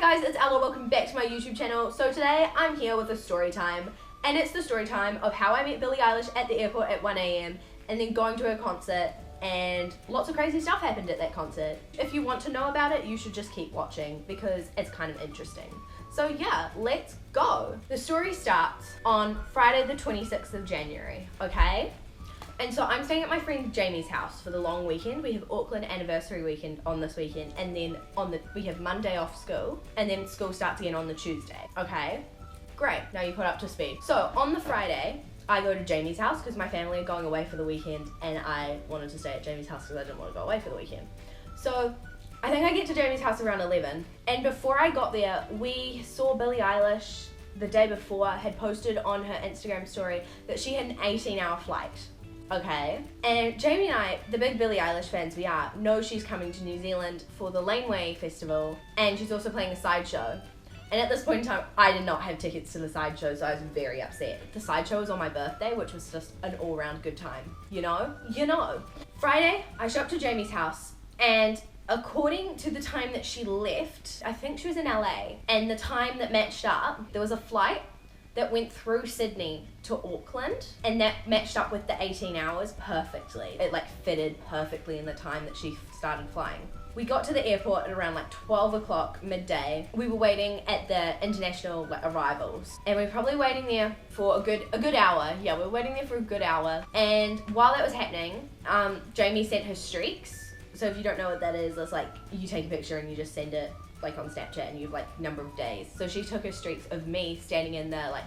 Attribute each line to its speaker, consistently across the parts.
Speaker 1: Hi guys, it's Ella, welcome back to my YouTube channel. So today I'm here with a story time, and it's the story time of how I met Billie Eilish at the airport at 1 AM and then going to her concert, and lots of crazy stuff happened at that concert. If you want to know about it, you should just keep watching because it's kind of interesting. So yeah, let's go. The story starts on Friday the 26th of January, okay? And so I'm staying at my friend Jamie's house for the long weekend. We have Auckland anniversary weekend on this weekend, and then we have Monday off school, and then school starts again on the Tuesday. Okay, great, now you caught up to speed. So on the Friday, I go to Jamie's house because my family are going away for the weekend, and I wanted to stay at Jamie's house because I didn't want to go away for the weekend. So I think I get to Jamie's house around 11, and before I got there, we saw Billie Eilish the day before had posted on her Instagram story that she had an 18-hour flight. Okay, and Jamie and I, the big Billie Eilish fans we are, know she's coming to New Zealand for the Laneway Festival, and she's also playing a sideshow. And at this point in time, I did not have tickets to the sideshow, so I was very upset. The sideshow was on my birthday, which was just an all-round good time, you know? Friday, I show up to Jamie's house, and according to the time that she left, I think she was in LA, and the time that matched up, there was a flight that went through Sydney to Auckland, and that matched up with the 18 hours perfectly. It fitted perfectly in the time that she started flying. We got to the airport at around 12 o'clock midday. We were waiting at the international arrivals, and we were probably waiting there for a good hour. Yeah, we were waiting there for a good hour. And while that was happening, Jamie sent her streaks. So if you don't know what that is, it's you take a picture and you just send it on Snapchat, and you have number of days. So she took her streaks of me standing in the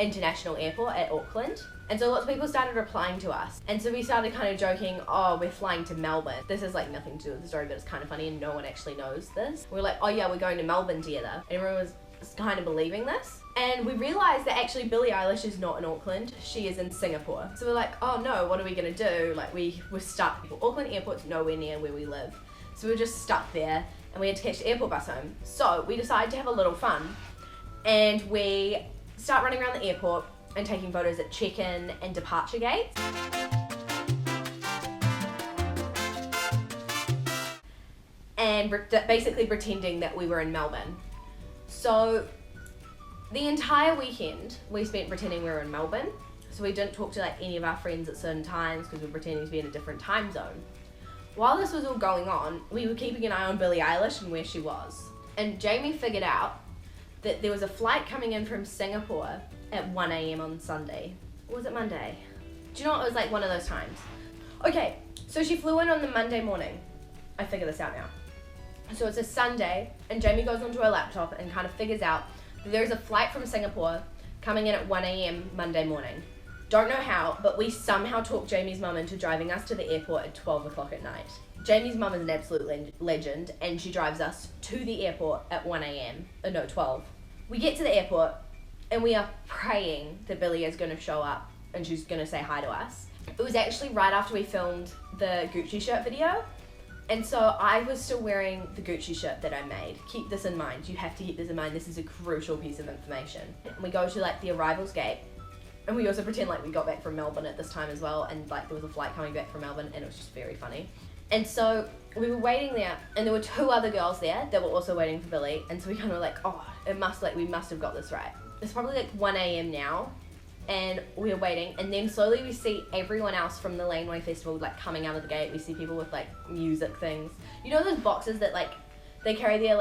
Speaker 1: international airport at Auckland, and so lots of people started replying to us, and so we started kind of joking, oh, we're flying to Melbourne. This is nothing to do with the story, but it's kind of funny, and no one actually knows this. We're like, oh yeah, we're going to Melbourne together, and everyone was kind of believing this. And we realized that actually Billie Eilish is not in Auckland, she is in Singapore. So we're like, oh no, what are we gonna do? We were stuck. Auckland Airport's nowhere near where we live, so we were just stuck there, and we had to catch the airport bus home. So we decided to have a little fun, and we start running around the airport and taking photos at check-in and departure gates. And basically pretending that we were in Melbourne. So the entire weekend we spent pretending we were in Melbourne. So we didn't talk to any of our friends at certain times because we were pretending to be in a different time zone. While this was all going on, we were keeping an eye on Billie Eilish and where she was. And Jamie figured out that there was a flight coming in from Singapore at 1 AM on Sunday. Or was it Monday? Do you know what? It was one of those times. Okay, so she flew in on the Monday morning. I figured this out now. So it's a Sunday, and Jamie goes onto her laptop and kind of figures out that there's a flight from Singapore coming in at 1 AM Monday morning. Don't know how, but we somehow talked Jamie's mum into driving us to the airport at 12 o'clock at night. Jamie's mum is an absolute legend, and she drives us to the airport at 1 AM. 12. We get to the airport, and we are praying that Billie is going to show up, and she's going to say hi to us. It was actually right after we filmed the Gucci shirt video, and so I was still wearing the Gucci shirt that I made. Keep this in mind. You have to keep this in mind. This is a crucial piece of information. And we go to the arrivals gate, and we also pretend we got back from Melbourne at this time as well, and there was a flight coming back from Melbourne, and it was just very funny. And so we were waiting there, and there were two other girls there that were also waiting for Billie, and so we kind of were oh, we must have got this right. It's probably 1 AM now, and we were waiting, and then slowly we see everyone else from the Laneway Festival coming out of the gate. We see people with music things. You know those boxes that they carry their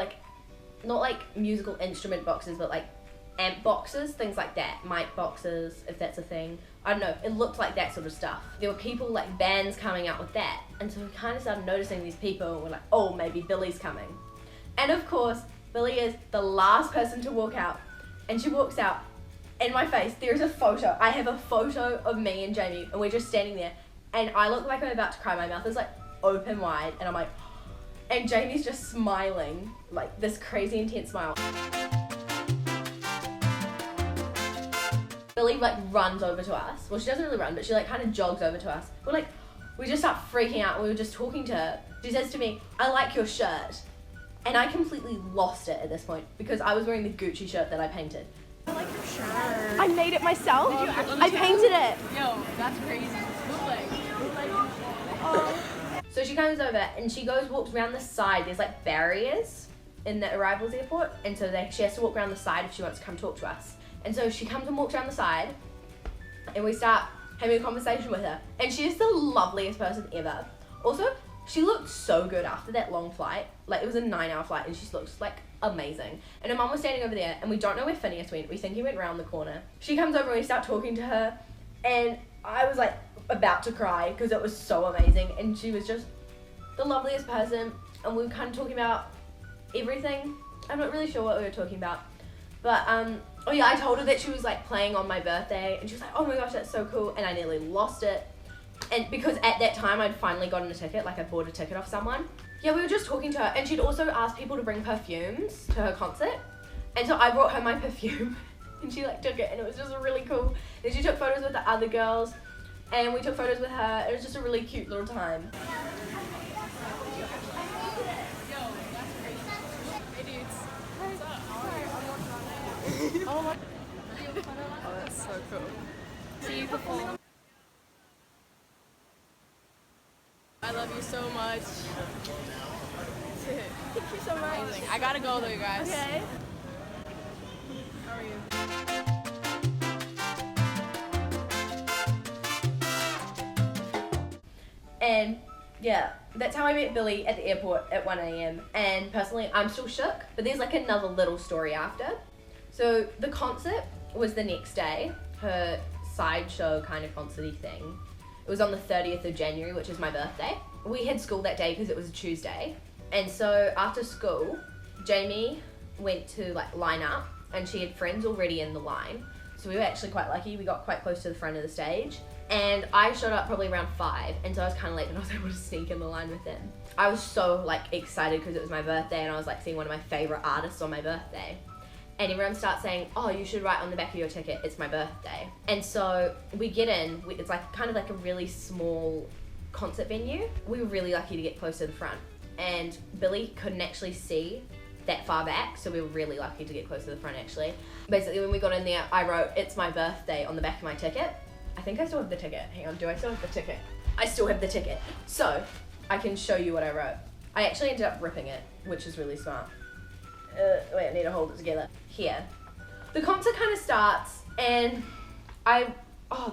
Speaker 1: not musical instrument boxes, but amp boxes, things like that, mic boxes, if that's a thing. I don't know, it looked like that sort of stuff. There were people bands coming out with that, and so we kind of started noticing these people, and we're oh, maybe Billie's coming. And of course, Billie is the last person to walk out, and she walks out. In my face, there's a photo. I have a photo of me and Jamie, and we're just standing there, and I look like I'm about to cry. My mouth is open wide, and I'm and Jamie's just smiling, this crazy intense smile. Billie runs over to us. Well, she doesn't really run, but she kind of jogs over to us. We just start freaking out. We were just talking to her. She says to me, I like your shirt. And I completely lost it at this point because I was wearing the Gucci shirt that I painted.
Speaker 2: I like your shirt.
Speaker 1: I made it myself.
Speaker 2: Did you actually?
Speaker 1: I painted it.
Speaker 2: Yo, that's crazy.
Speaker 1: So she comes over and she walks around the side. There's barriers in the arrivals airport, and so she has to walk around the side if she wants to come talk to us. And so she comes and walks around the side, and we start having a conversation with her, and she's the loveliest person ever. Also, she looked so good after that long flight. Like, it was a 9-hour flight, and she looks like amazing. And her mum was standing over there, and we don't know where Phineas went. We think he went around the corner. She comes over and we start talking to her, and I was like about to cry because it was so amazing, and she was just the loveliest person, and we were kind of talking about everything. I'm not really sure what we were talking about, but oh yeah, I told her that she was like playing on my birthday, and she was like, oh my gosh, that's so cool, and I nearly lost it. And because at that time I'd finally gotten a ticket, like I bought a ticket off someone. Yeah, we were just talking to her, and she'd also asked people to bring perfumes to her concert, and so I brought her my perfume and she like took it, and it was just really cool. And she took photos with the other girls, and we took photos with her. It was just a really cute little time.
Speaker 2: Oh, that's so cool. See you perform. I love you so much. Thank you so much. Amazing. I gotta go though, you guys. Okay. How are you?
Speaker 1: And yeah, that's how I met Billie at the airport at 1 a.m. And personally, I'm still shook, but there's like another little story after. So the concert was the next day, her sideshow kind of concert-y thing. It was on the 30th of January, which is my birthday. We had school that day because it was a Tuesday. And so after school, Jamie went to like line up, and she had friends already in the line. So we were actually quite lucky. We got quite close to the front of the stage. And I showed up probably around 5, and so I was kind of late, but I was able to sneak in the line with them. I was so like excited because it was my birthday, and I was like seeing one of my favorite artists on my birthday. And everyone starts saying, oh, you should write on the back of your ticket, it's my birthday. And so we get in, it's like kind of like a really small concert venue. We were really lucky to get close to the front, and Billie couldn't actually see that far back, so we were really lucky to get close to the front actually. Basically, when we got in there, I wrote, it's my birthday on the back of my ticket. I think I still have the ticket. Hang on, do I still have the ticket? I still have the ticket. So, I can show you what I wrote. I actually ended up ripping it, which is really smart. Wait, I need to hold it together. Here. The concert kind of starts, and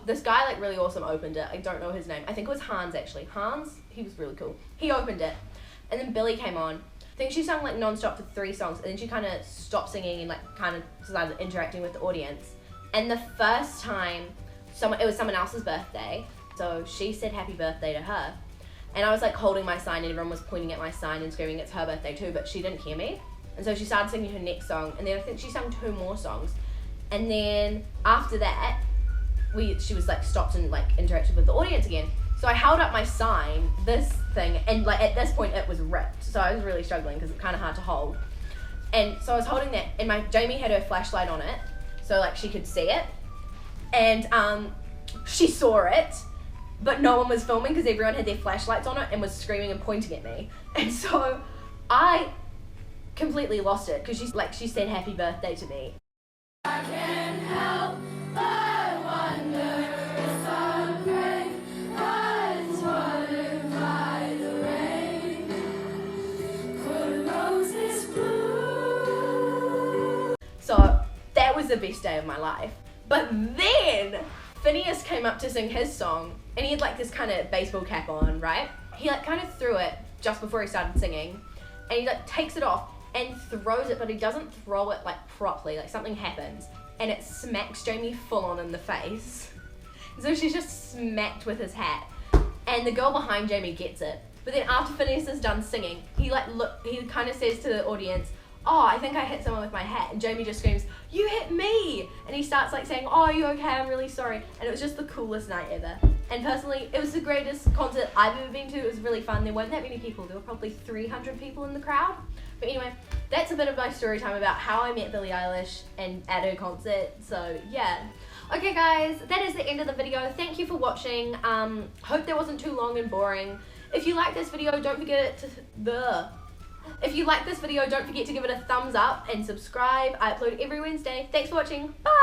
Speaker 1: this guy like really awesome opened it. I don't know his name. I think it was Hans actually. Hans, he was really cool. He opened it, and then Billie came on. I think she sang like non-stop for 3 songs, and then she kind of stopped singing and like kind of started interacting with the audience. And the first time, it was someone else's birthday, so she said happy birthday to her. And I was like holding my sign, and everyone was pointing at my sign and screaming it's her birthday too, but she didn't hear me. And so she started singing her next song, and then I think she sang 2 more songs. And then after that, she was like stopped and like interacted with the audience again. So I held up my sign, this thing, and like at this point it was ripped. So I was really struggling because it's kind of hard to hold. And so I was holding that, and Jamie had her flashlight on it, so like she could see it. And she saw it, but no one was filming because everyone had their flashlights on it and was screaming and pointing at me. And so I completely lost it because she said happy birthday to me. I can't help but wonder if some great was watered by the rain. Could roses bloom? So that was the best day of my life. But then Phineas came up to sing his song, and he had like this kind of baseball cap on, right? He like kind of threw it just before he started singing, and he like takes it off and throws it, but he doesn't throw it like properly, like something happens, and it smacks Jamie full on in the face. So she's just smacked with his hat, and the girl behind Jamie gets it. But then after Phineas is done singing, he kind of says to the audience, oh, I think I hit someone with my hat. And Jamie just screams, you hit me! And he starts like saying, oh, are you okay? I'm really sorry. And it was just the coolest night ever. And personally, it was the greatest concert I've ever been to. It was really fun. There weren't that many people. There were probably 300 people in the crowd. But anyway, that's a bit of my story time about how I met Billie Eilish and at her concert. So yeah. Okay guys, that is the end of the video. Thank you for watching. Hope that wasn't too long and boring. If you like this video, don't forget to If you like this video, don't forget to give it a thumbs up and subscribe. I upload every Wednesday. Thanks for watching. Bye!